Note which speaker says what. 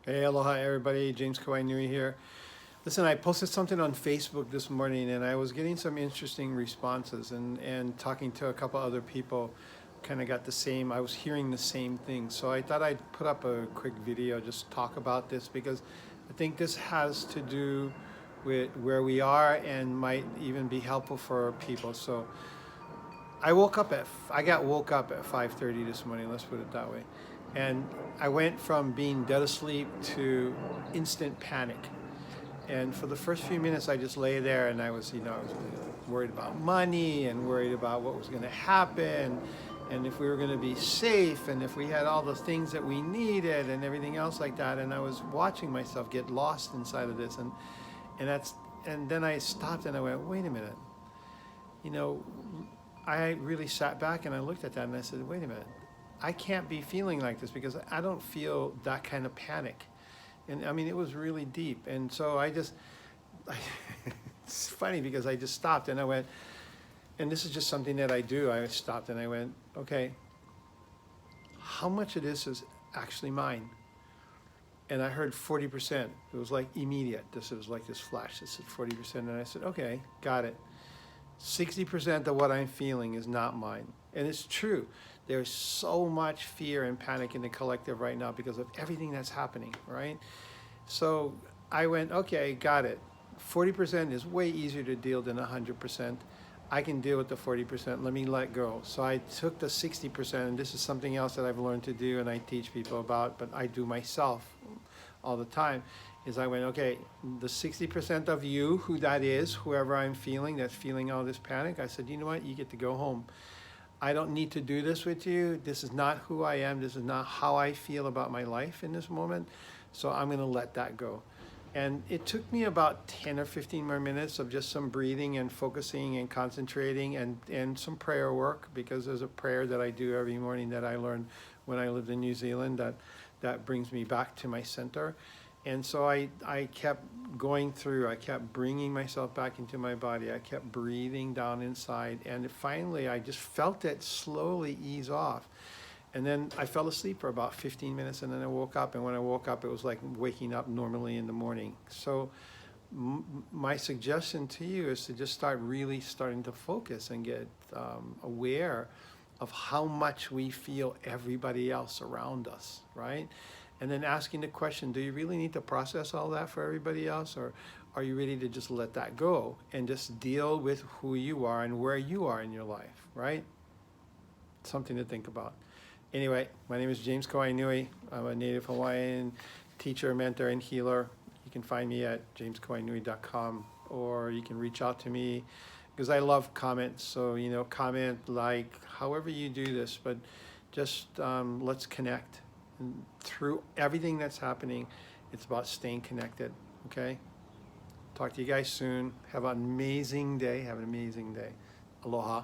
Speaker 1: Hey, aloha everybody, James Kawai Nui here. Listen, I posted something on Facebook this morning and I was getting some interesting responses and talking to a couple other people kind of got the same, I was hearing the same thing. So I thought I'd put up a quick video, just talk about this because I think this has to do with where we are and might even be helpful for people. So I got woke up at 5:30 this morning, let's put it that way. And I went from being dead asleep to instant panic. And for the first few minutes, I just lay there and I was worried about money and worried about what was going to happen and if we were going to be safe and if we had all the things that we needed and everything else like that. And I was watching myself get lost inside of this. And that's, and then I stopped and I went, wait a minute. You know, I really sat back and I looked at that and I said, wait a minute. I can't be feeling like this because I don't feel that kind of panic. And I mean, it was really deep. And so it's funny because I just stopped and I went, and this is just something that I do. I stopped and I went, okay, how much of this is actually mine? And I heard 40%. It was like immediate. This was like this flash. This is 40%. And I said, okay, got it. 60% of what I'm feeling is not mine. And it's true. There's so much fear and panic in the collective right now because of everything that's happening, right? So I went, okay, got it. 40% is way easier to deal than 100%. I can deal with the 40%, let me let go. So I took the 60%, and this is something else that I've learned to do and I teach people about, but I do myself all the time, is I went, okay, the 60% of you, who that is, whoever I'm feeling, that's feeling all this panic, I said, you know what, you get to go home. I don't need to do this with you. This is not who I am. This is not how I feel about my life in this moment. So I'm gonna let that go. And it took me about 10 or 15 more minutes of just some breathing and focusing and concentrating and some prayer work, because there's a prayer that I do every morning that I learned when I lived in New Zealand that brings me back to my center. And so I kept going through, I kept bringing myself back into my body, I kept breathing down inside, and finally I just felt it slowly ease off. And then I fell asleep for about 15 minutes and then I woke up, and when I woke up it was like waking up normally in the morning. So my suggestion to you is to just start really starting to focus and get aware of how much we feel everybody else around us, right? And then asking the question, do you really need to process all that for everybody else, or are you ready to just let that go and just deal with who you are and where you are in your life, right? Something to think about. Anyway, my name is James Kawai Nui. I'm a native Hawaiian teacher, mentor, and healer. You can find me at jameskawainui.com, or you can reach out to me because I love comments. So, comment, like, however you do this, but just let's connect. And through everything that's happening, it's about staying connected, okay? Talk to you guys soon. Have an amazing day. Have an amazing day. Aloha.